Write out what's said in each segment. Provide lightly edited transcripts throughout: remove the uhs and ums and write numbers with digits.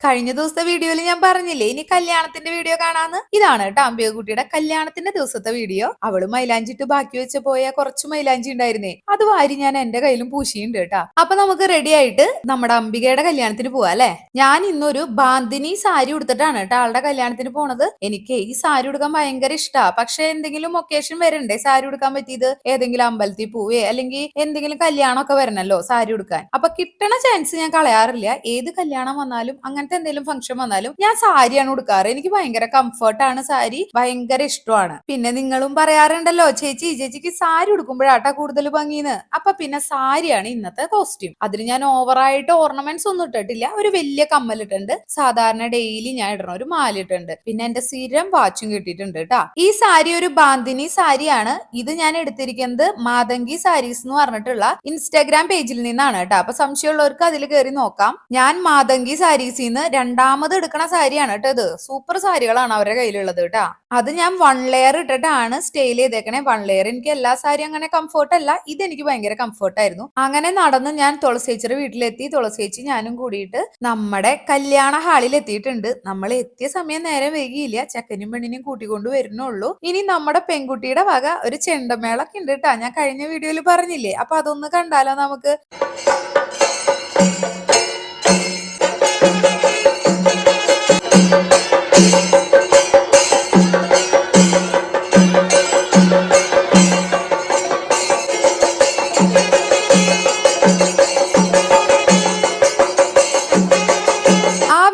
കഴിഞ്ഞ ദിവസത്തെ വീഡിയോയിൽ ഞാൻ പറഞ്ഞില്ലേ ഇനി കല്യാണത്തിന്റെ വീഡിയോ കാണാന്ന്. ഇതാണ് കേട്ടോ അമ്പികക്കുട്ടിയുടെ കല്യാണത്തിന്റെ ദിവസത്തെ വീഡിയോ. അവള് മൈലാഞ്ചിട്ട് ബാക്കി വെച്ച് പോയ കുറച്ച് മൈലാഞ്ചി ഉണ്ടായിരുന്നേ, അത് വാരി ഞാൻ എന്റെ കയ്യിലും പൂശിയുണ്ട് കേട്ടാ. അപ്പൊ നമുക്ക് റെഡി ആയിട്ട് നമ്മുടെ അംബികയുടെ കല്യാണത്തിന് പോവാ അല്ലെ. ഞാൻ ഇന്നൊരു ബാന്തിനി സാരി ഉടുത്തിട്ടാണ് കേട്ടോ ആളുടെ കല്യാണത്തിന് പോണത്. എനിക്ക് ഈ സാരി ഉടുക്കാൻ ഭയങ്കര ഇഷ്ടാ. പക്ഷെ എന്തെങ്കിലും ഒക്കേഷൻ വരണ്ടേ സാരി ഉടുക്കാൻ പറ്റിയത്, ഏതെങ്കിലും അമ്പലത്തിൽ പോവേ അല്ലെങ്കിൽ എന്തെങ്കിലും കല്യാണമൊക്കെ വരണല്ലോ സാരി ഉടുക്കാൻ. അപ്പൊ കിട്ടണ ചാൻസ് ഞാൻ കളയാറില്ല. ഏത് കല്യാണം വന്നാലും അങ്ങനത്തെ എന്തെങ്കിലും ഫംഗ്ഷൻ വന്നാലും ഞാൻ സാരിയാണ് ഉടുക്കാറ്. എനിക്ക് ഭയങ്കര കംഫർട്ടാണ് സാരി, ഭയങ്കര ഇഷ്ടമാണ്. പിന്നെ നിങ്ങളും പറയാറുണ്ടല്ലോ ചേച്ചിക്ക് സാരി ഉടുക്കുമ്പോഴാട്ടാ കൂടുതൽ ഭംഗിന്ന്. അപ്പൊ പിന്നെ സാരിയാണ് ഇന്നത്തെ കോസ്റ്റ്യൂം. അതിന് ഞാൻ ഓവറായിട്ട് ഓർണമെന്റ്സ് ഒന്നും ഇട്ടിട്ടില്ല. ഒരു വലിയ കമ്മലിട്ടുണ്ട്, സാധാരണ ഡെയിലി ഞാൻ ഇടണ ഒരു മാലിട്ടുണ്ട്, പിന്നെ എന്റെ സ്ഥിരം വാച്ചും കിട്ടിയിട്ടുണ്ട് കേട്ടാ. ഈ സാരി ഒരു ബാന്തിനി സാരിയാണ്. ഇത് ഞാൻ എടുത്തിരിക്കുന്നത് മാതങ്കി സാരീസ് എന്ന് പറഞ്ഞിട്ടുള്ള ഇൻസ്റ്റാഗ്രാം പേജിൽ നിന്നാണ് കേട്ടോ. അപ്പൊ സംശയമുള്ളവർക്ക് അതിൽ കയറി നോക്കാം. ഞാൻ മാതങ്കി സാരീസിൽ നിന്ന് രണ്ടാമത് എടുക്കണ സാരിയാണ് കേട്ടോ ഇത്. സൂപ്പർ സാരികളാണ് അവരുടെ കയ്യിലുള്ളത് കേട്ടാ. അത് ഞാൻ 1 ലെയർ ഇട്ടിട്ടാണ് സ്റ്റൈൽ ചെയ്തേക്കണേ. 1 ലെയർ എനിക്ക് എല്ലാ സാരി അങ്ങനെ കംഫർട്ട് അല്ല, ഇത് എനിക്ക് ഭയങ്കര കംഫർട്ട് ആയിരുന്നു. അങ്ങനെ നടന്ന് ഞാൻ തുളസേച്ചിയുടെ വീട്ടിലെത്തി. തുളസേച്ചി ഞാനും കൂടിയിട്ട് നമ്മുടെ കല്യാണ ഹാളിൽ എത്തിയിട്ടുണ്ട്. നമ്മൾ എത്തിയ സമയം നേരെ വൈകിയില്ല, ചെക്കനും പെണ്ണിനെയും കൂട്ടിക്കൊണ്ട് വരുന്നുള്ളൂ. ഇനി നമ്മുടെ പെൺകുട്ടിയുടെ വക ഒരു ചെണ്ടമേളൊക്കെ ഉണ്ട് കേട്ടാ. ഞാൻ കഴിഞ്ഞ വീഡിയോയിൽ പറഞ്ഞില്ലേ, അപ്പൊ അതൊന്ന് കണ്ടാലോ നമുക്ക്.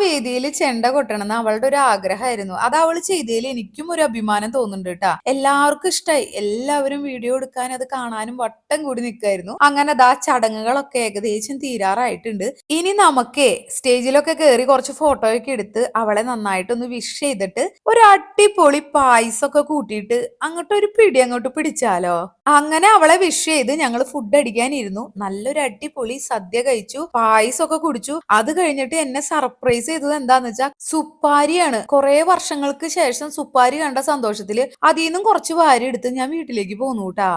വേദിയിൽ ചെണ്ട കൊട്ടണമെന്ന് അവളുടെ ഒരു ആഗ്രഹമായിരുന്നു. അത് അവള് ചെയ്തതിൽ എനിക്കും ഒരു അഭിമാനം തോന്നുന്നുണ്ട് കേട്ടാ. എല്ലാവർക്കും ഇഷ്ടമായി. എല്ലാവരും വീഡിയോ എടുക്കാൻ അത് കാണാനും വട്ടം കൂടി നിൽക്കായിരുന്നു. അങ്ങനെ ദാ ചടങ്ങുകളൊക്കെ ഏകദേശം തീരാറായിട്ടുണ്ട്. ഇനി നമുക്കേ സ്റ്റേജിലൊക്കെ കയറി കുറച്ച് ഫോട്ടോയൊക്കെ എടുത്ത് അവളെ നന്നായിട്ടൊന്ന് വിഷ് ചെയ്തിട്ട് ഒരു അടിപൊളി പായസമൊക്കെ കൂട്ടിയിട്ട് അങ്ങോട്ട് ഒരു പിടി അങ്ങോട്ട് പിടിച്ചാലോ. അങ്ങനെ അവളെ വിഷ് ചെയ്ത് ഞങ്ങൾ ഫുഡ് അടിക്കാനിരുന്നു. നല്ലൊരു അടിപൊളി സദ്യ കഴിച്ചു, പായസമൊക്കെ കുടിച്ചു. അത് കഴിഞ്ഞിട്ട് എന്നെ സർപ്രൈസ് ചെയ്തത് എന്താന്ന് വെച്ചാൽ സുപ്പാരിയാണ്. കുറെ വർഷങ്ങൾക്ക് ശേഷം സുപ്പാരി കണ്ട സന്തോഷത്തില് അതിൽ നിന്നും കുറച്ച് വാരി എടുത്ത് ഞാൻ വീട്ടിലേക്ക് പോന്നു കേട്ടാ.